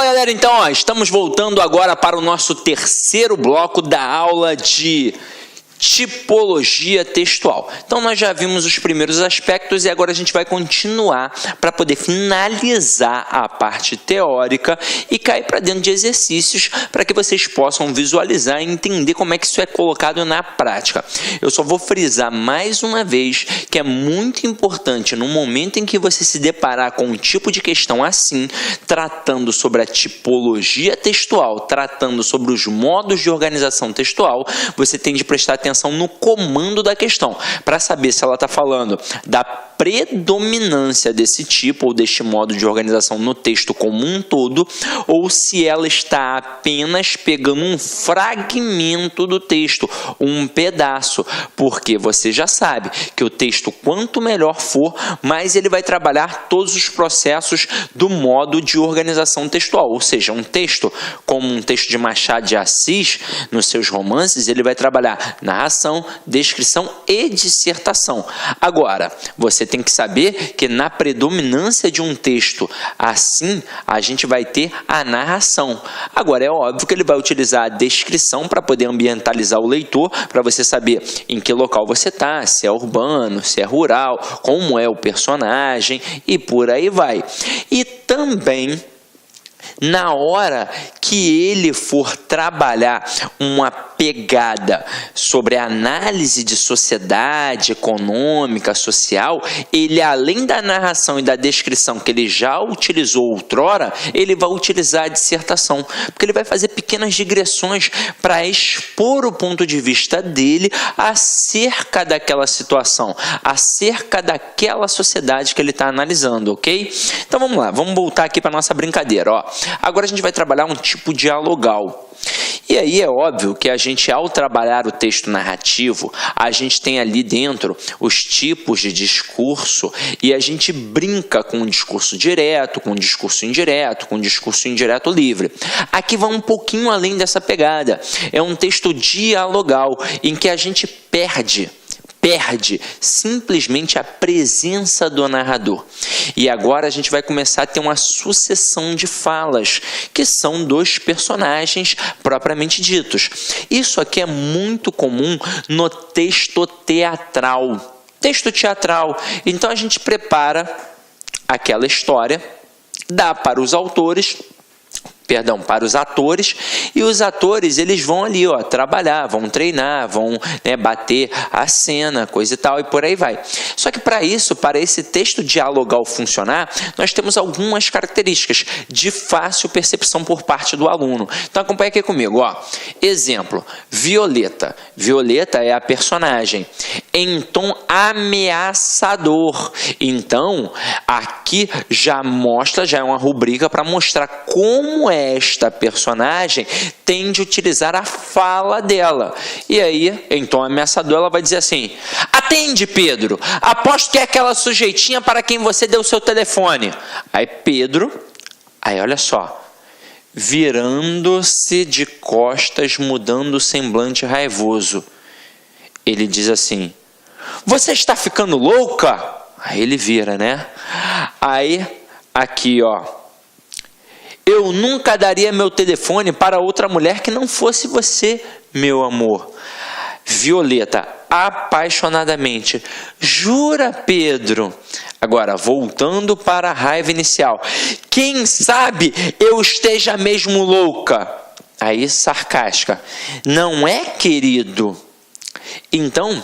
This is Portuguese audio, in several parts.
Fala galera, então estamos voltando agora para o nosso terceiro bloco da aula de tipologia textual. Então nós já vimos os primeiros aspectos e agora a gente vai continuar para poder finalizar a parte teórica e cair para dentro de exercícios para que vocês possam visualizar e entender como é que isso é colocado na prática. Eu só vou frisar mais uma vez que é muito importante no momento em que você se deparar com um tipo de questão assim, tratando sobre a tipologia textual, tratando sobre os modos de organização textual, você tem de prestar atenção no comando da questão, para saber se ela está falando da predominância desse tipo ou deste modo de organização no texto como um todo, ou se ela está apenas pegando um fragmento do texto, um pedaço, porque você já sabe que o texto, quanto melhor for, mais ele vai trabalhar todos os processos do modo de organização textual, ou seja, um texto como um texto de Machado de Assis, nos seus romances, ele vai trabalhar narração, descrição e dissertação. Agora, você tem que saber que na predominância de um texto assim, a gente vai ter a narração. Agora, é óbvio que ele vai utilizar a descrição para poder ambientalizar o leitor, para você saber em que local você está, se é urbano, se é rural, como é o personagem e por aí vai. E também, na hora que ele for trabalhar uma pegada sobre a análise de sociedade, econômica, social, ele, além da narração e da descrição que ele já utilizou outrora, ele vai utilizar a dissertação, porque ele vai fazer pequenas digressões para expor o ponto de vista dele acerca daquela situação, acerca daquela sociedade que ele está analisando, ok? Então vamos lá, vamos voltar aqui para a nossa brincadeira, ó. Agora a gente vai trabalhar um tipo dialogal. E aí é óbvio que a gente, ao trabalhar o texto narrativo, a gente tem ali dentro os tipos de discurso e a gente brinca com o discurso direto, com o discurso indireto, com o discurso indireto livre. Aqui vai um pouquinho além dessa pegada. É um texto dialogal em que a gente perde simplesmente a presença do narrador. E agora a gente vai começar a ter uma sucessão de falas, que são dos personagens propriamente ditos. Isso aqui é muito comum no texto teatral. Texto teatral. Então a gente prepara aquela história, dá para os atores, e os atores, eles vão ali, ó, trabalhar, vão treinar, vão, né, bater a cena, coisa e tal, e por aí vai. Só que para isso, para esse texto dialogal funcionar, nós temos algumas características de fácil percepção por parte do aluno. Então acompanha aqui comigo, ó. Exemplo, Violeta. Violeta é a personagem em tom ameaçador. Então, aqui já é uma rubrica para mostrar como esta personagem tende a utilizar a fala dela. E aí, em tom ameaçador, ela vai dizer assim: atende, Pedro, aposto que é aquela sujeitinha para quem você deu o seu telefone. Aí Pedro, olha só, virando-se de costas, mudando o semblante raivoso, ele diz assim: você está ficando louca? Aí ele vira, né? Aí, aqui, ó, eu nunca daria meu telefone para outra mulher que não fosse você, meu amor. Violeta, apaixonadamente: jura, Pedro? Agora, voltando para a raiva inicial: quem sabe eu esteja mesmo louca? Aí, sarcástica: não é, querido? Então,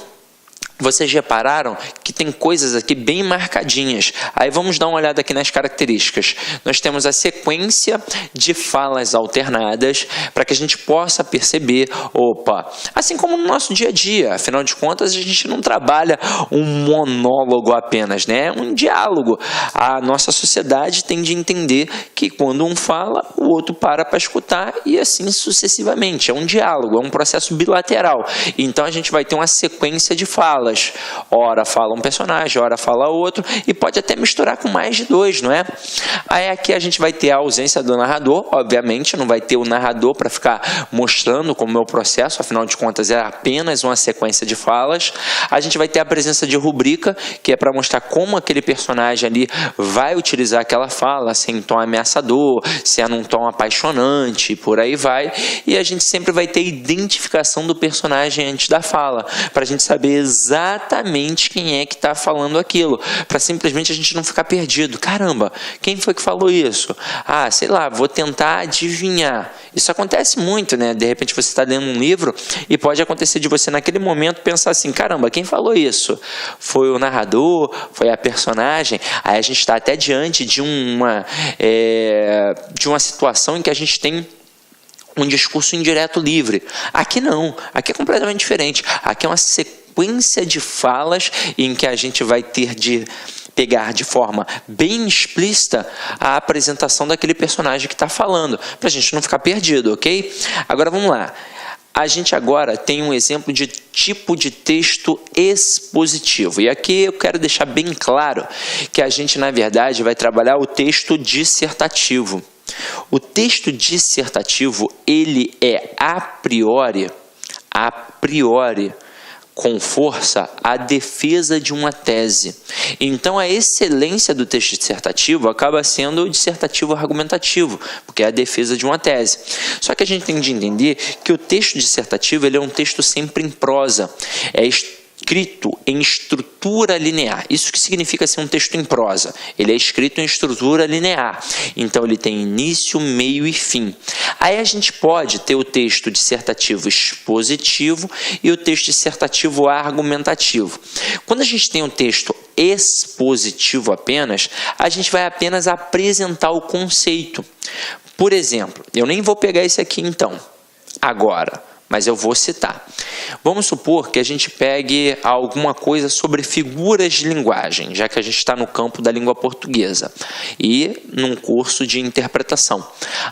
vocês repararam que tem coisas aqui bem marcadinhas. Aí vamos dar uma olhada aqui nas características. Nós temos a sequência de falas alternadas para que a gente possa perceber, opa, assim como no nosso dia a dia, afinal de contas a gente não trabalha um monólogo apenas, né? É um diálogo. A nossa sociedade tende a entender que quando um fala, o outro para escutar e assim sucessivamente. É um diálogo, é um processo bilateral. Então a gente vai ter uma sequência de falas. falas. Ora fala um personagem, ora fala outro, e pode até misturar com mais de dois, não é? Aí aqui a gente vai ter a ausência do narrador, obviamente, não vai ter o narrador para ficar mostrando como é o processo, afinal de contas é apenas uma sequência de falas. A gente vai ter a presença de rubrica, que é para mostrar como aquele personagem ali vai utilizar aquela fala, se é em tom ameaçador, se é num tom apaixonante, por aí vai. E a gente sempre vai ter identificação do personagem antes da fala, para a gente saber exatamente quem é que está falando aquilo, para simplesmente a gente não ficar perdido. Caramba, quem foi que falou isso? Ah, sei lá, vou tentar adivinhar. Isso acontece muito, né? De repente você está lendo um livro e pode acontecer de você naquele momento pensar assim, caramba, quem falou isso? Foi o narrador? Foi a personagem? Aí a gente está até diante de uma situação em que a gente tem um discurso indireto livre. Aqui não, aqui é completamente diferente. Aqui é uma sequência de falas em que a gente vai ter de pegar de forma bem explícita a apresentação daquele personagem que está falando, para a gente não ficar perdido, ok? Agora vamos lá. A gente agora tem um exemplo de tipo de texto expositivo. E aqui eu quero deixar bem claro que a gente, na verdade, vai trabalhar o texto dissertativo. O texto dissertativo, ele é a priori, com força, a defesa de uma tese. Então, a excelência do texto dissertativo acaba sendo o dissertativo argumentativo, porque é a defesa de uma tese. Só que a gente tem de entender que o texto dissertativo ele é um texto sempre em prosa, é escrito em estrutura linear. Isso que significa ser um texto em prosa. Ele é escrito em estrutura linear. Então, ele tem início, meio e fim. Aí a gente pode ter o texto dissertativo expositivo e o texto dissertativo argumentativo. Quando a gente tem um texto expositivo apenas, a gente vai apenas apresentar o conceito. Por exemplo, eu nem vou pegar esse aqui então, agora, mas eu vou citar. Vamos supor que a gente pegue alguma coisa sobre figuras de linguagem, já que a gente está no campo da língua portuguesa e num curso de interpretação.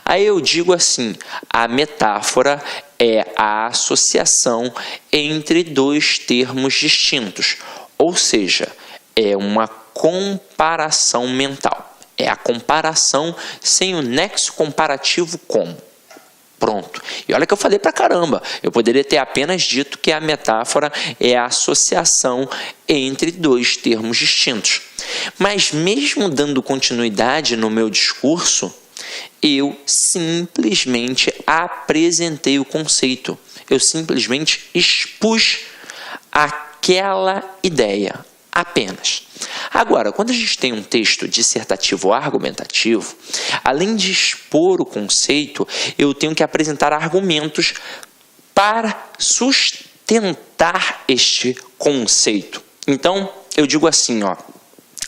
Aí eu digo assim, a metáfora é a associação entre dois termos distintos, ou seja, é uma comparação mental. É a comparação sem o nexo comparativo com. Pronto. E olha que eu falei pra caramba. Eu poderia ter apenas dito que a metáfora é a associação entre dois termos distintos. Mas mesmo dando continuidade no meu discurso, eu simplesmente apresentei o conceito. Eu simplesmente expus aquela ideia. Apenas. Agora, quando a gente tem um texto dissertativo argumentativo, além de expor o conceito, eu tenho que apresentar argumentos para sustentar este conceito. Então, eu digo assim,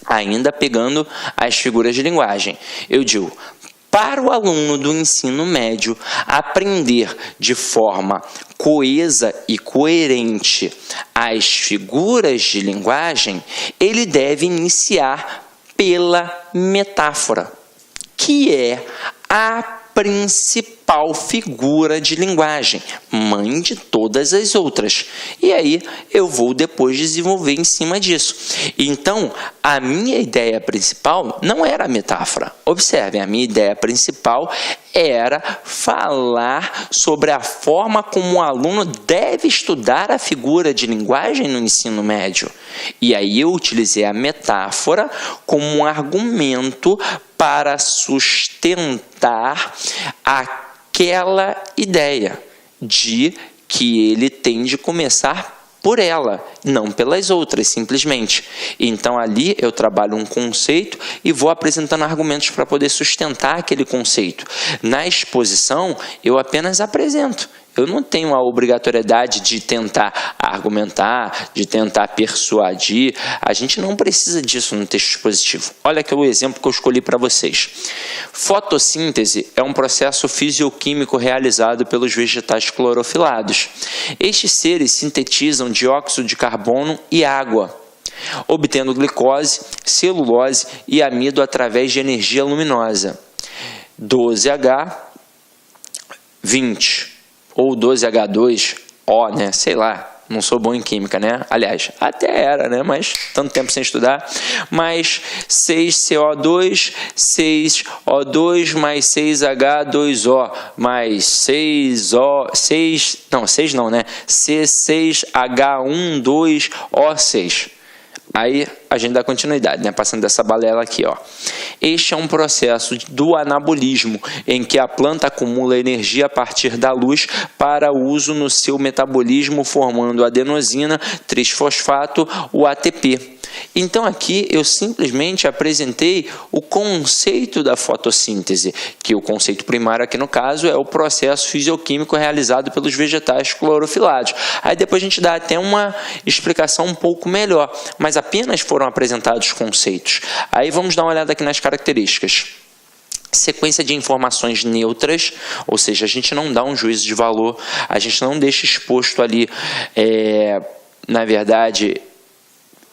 ainda pegando as figuras de linguagem, eu digo, para o aluno do ensino médio aprender de forma coesa e coerente as figuras de linguagem, ele deve iniciar pela metáfora, que é a principal figura de linguagem, mãe de todas as outras. E aí eu vou depois desenvolver em cima disso. Então, a minha ideia principal não era a metáfora. Observem, a minha ideia principal era falar sobre a forma como o aluno deve estudar a figura de linguagem no ensino médio. E aí eu utilizei a metáfora como um argumento para sustentar aquela ideia de que ele tem de começar por ela, não pelas outras, simplesmente. Então, ali eu trabalho um conceito e vou apresentando argumentos para poder sustentar aquele conceito. Na exposição, eu apenas apresento. Eu não tenho a obrigatoriedade de tentar argumentar, de tentar persuadir. A gente não precisa disso no texto expositivo. Olha aqui o exemplo que eu escolhi para vocês. Fotossíntese é um processo fisioquímico realizado pelos vegetais clorofilados. Estes seres sintetizam dióxido de carbono e água, obtendo glicose, celulose e amido através de energia luminosa. 12H20 ou 12H2O, né? Sei lá. não sou bom em química, né? Aliás, até era, né? Mas tanto tempo sem estudar. Mas 6CO2, 6O2 mais 6H2O mais 6O, 6, não, 6 não, né? C6H12O6. Aí a gente dá continuidade, né? Passando dessa balela aqui, ó. Este é um processo do anabolismo, em que a planta acumula energia a partir da luz para uso no seu metabolismo, formando adenosina, trisfosfato, o ATP. Então aqui eu simplesmente apresentei o conceito da fotossíntese, que o conceito primário aqui no caso é o processo fisioquímico realizado pelos vegetais clorofilados. Aí depois a gente dá até uma explicação um pouco melhor, mas apenas foram apresentados conceitos. Aí vamos dar uma olhada aqui nas características. Sequência de informações neutras, ou seja, a gente não dá um juízo de valor, a gente não deixa exposto ali, na verdade,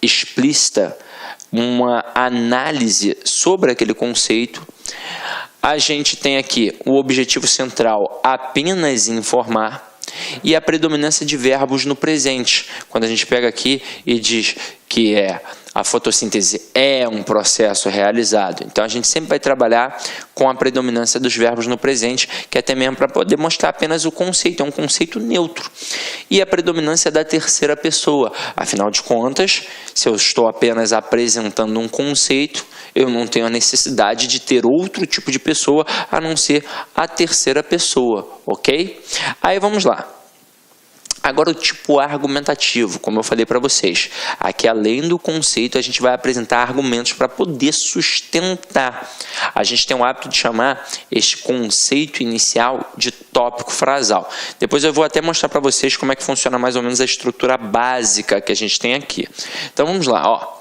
explícita uma análise sobre aquele conceito. A gente tem aqui o objetivo central apenas informar e a predominância de verbos no presente. Quando a gente pega aqui e diz que a fotossíntese é um processo realizado, então a gente sempre vai trabalhar com a predominância dos verbos no presente, que é até mesmo para poder mostrar apenas o conceito, é um conceito neutro. E a predominância da terceira pessoa, afinal de contas, se eu estou apenas apresentando um conceito, eu não tenho a necessidade de ter outro tipo de pessoa a não ser a terceira pessoa, ok? Aí vamos lá. Agora o tipo argumentativo, como eu falei para vocês, aqui além do conceito a gente vai apresentar argumentos para poder sustentar. A gente tem o hábito de chamar este conceito inicial de tópico frasal. Depois eu vou até mostrar para vocês como é que funciona mais ou menos a estrutura básica que a gente tem aqui. Então vamos lá, ó.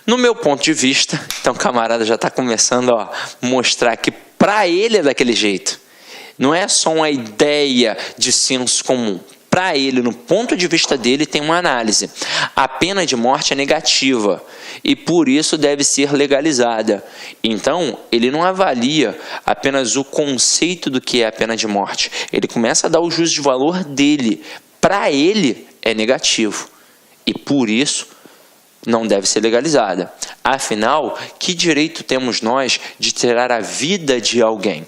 No meu ponto de vista, então o camarada já está começando a mostrar que para ele é daquele jeito. Não é só uma ideia de senso comum. Para ele, no ponto de vista dele, tem uma análise. A pena de morte é negativa e por isso deve ser legalizada. Então, ele não avalia apenas o conceito do que é a pena de morte. Ele começa a dar o juízo de valor dele. Para ele, é negativo e por isso não deve ser legalizada. Afinal, que direito temos nós de tirar a vida de alguém?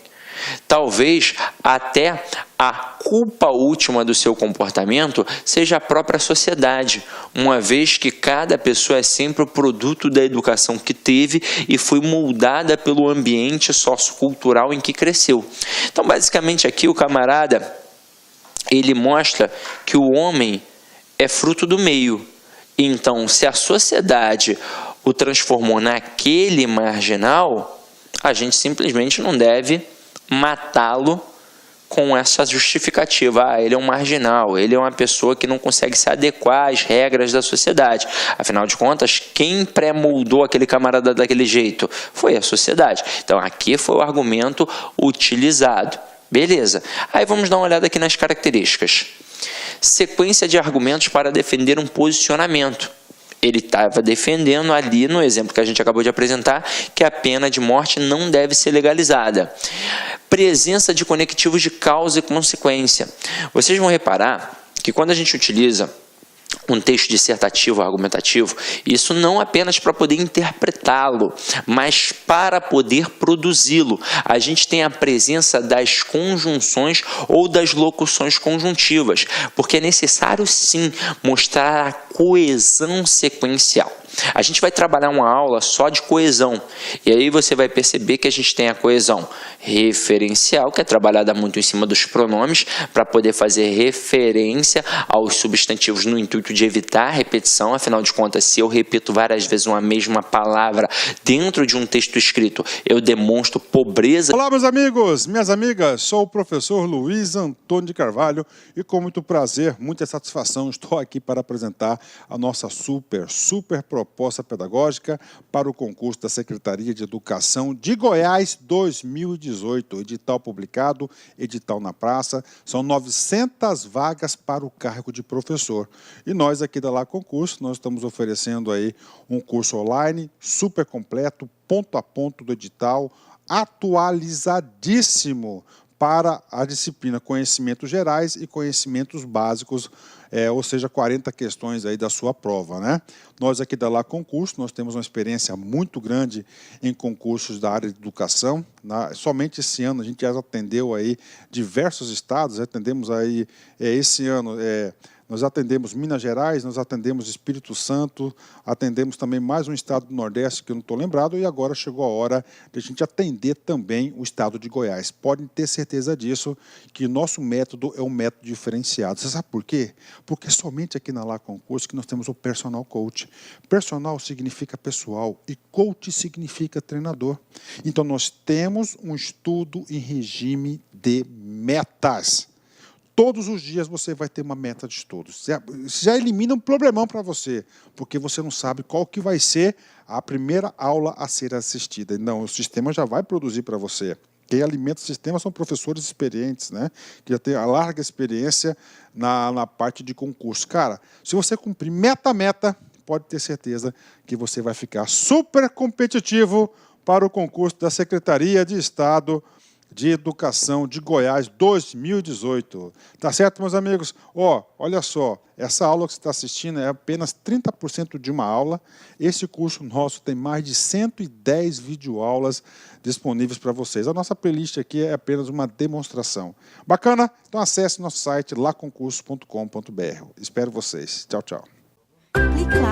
Talvez até a culpa última do seu comportamento seja a própria sociedade, uma vez que cada pessoa é sempre o produto da educação que teve e foi moldada pelo ambiente sociocultural em que cresceu. Então, basicamente aqui o camarada, ele mostra que o homem é fruto do meio. Então, se a sociedade o transformou naquele marginal, a gente simplesmente não deve matá-lo com essa justificativa. Ah, ele é um marginal, ele é uma pessoa que não consegue se adequar às regras da sociedade. Afinal de contas, quem pré-moldou aquele camarada daquele jeito? Foi a sociedade. Então, aqui foi o argumento utilizado. Beleza. Aí vamos dar uma olhada aqui nas características. Sequência de argumentos para defender um posicionamento. Ele estava defendendo ali, no exemplo que a gente acabou de apresentar, que a pena de morte não deve ser legalizada. Presença de conectivos de causa e consequência. Vocês vão reparar que quando a gente utiliza um texto dissertativo, argumentativo, isso não apenas para poder interpretá-lo, mas para poder produzi-lo. A gente tem a presença das conjunções ou das locuções conjuntivas, porque é necessário sim mostrar a coesão sequencial. A gente vai trabalhar uma aula só de coesão, e aí você vai perceber que a gente tem a coesão referencial, que é trabalhada muito em cima dos pronomes, para poder fazer referência aos substantivos no intuito de evitar a repetição. Afinal de contas, se eu repito várias vezes uma mesma palavra dentro de um texto escrito, eu demonstro pobreza. Olá, meus amigos, minhas amigas, sou o professor Luiz Antônio de Carvalho e com muito prazer, muita satisfação, estou aqui para apresentar a nossa super proposta pedagógica para o concurso da Secretaria de Educação de Goiás 2018. Edital publicado, edital na praça, são 900 vagas para o cargo de professor. E nós aqui da Lá Concurso, nós estamos oferecendo aí um curso online super completo, ponto a ponto do edital, atualizadíssimo, para a disciplina Conhecimentos Gerais e Conhecimentos Básicos, ou seja, 40 questões aí da sua prova, né? Nós aqui da Lá Concurso, nós temos uma experiência muito grande em concursos da área de educação. Somente esse ano a gente já atendeu aí diversos estados, atendemos aí, esse ano, nós atendemos Minas Gerais, nós atendemos Espírito Santo, atendemos também mais um estado do Nordeste, que eu não estou lembrado, e agora chegou a hora de a gente atender também o estado de Goiás. Podem ter certeza disso, que nosso método é um método diferenciado. Você sabe por quê? Porque somente aqui na Lá Concurso que nós temos o Personal Coach. Personal significa pessoal e coach significa treinador. Então, nós temos um estudo em regime de metas. Todos os dias você vai ter uma meta de estudos. Já elimina um problemão para você, porque você não sabe qual que vai ser a primeira aula a ser assistida. Não, o sistema já vai produzir para você. Quem alimenta o sistema são professores experientes, né? Que já têm a larga experiência na parte de concurso. Cara, se você cumprir meta a meta, pode ter certeza que você vai ficar super competitivo para o concurso da Secretaria de Estado de Educação de Goiás 2018. Tá certo, meus amigos? Olha só, essa aula que você está assistindo é apenas 30% de uma aula. Esse curso nosso tem mais de 110 videoaulas disponíveis para vocês. A nossa playlist aqui é apenas uma demonstração. Bacana? Então acesse nosso site laconcurso.com.br. Espero vocês. Tchau, tchau. Clique lá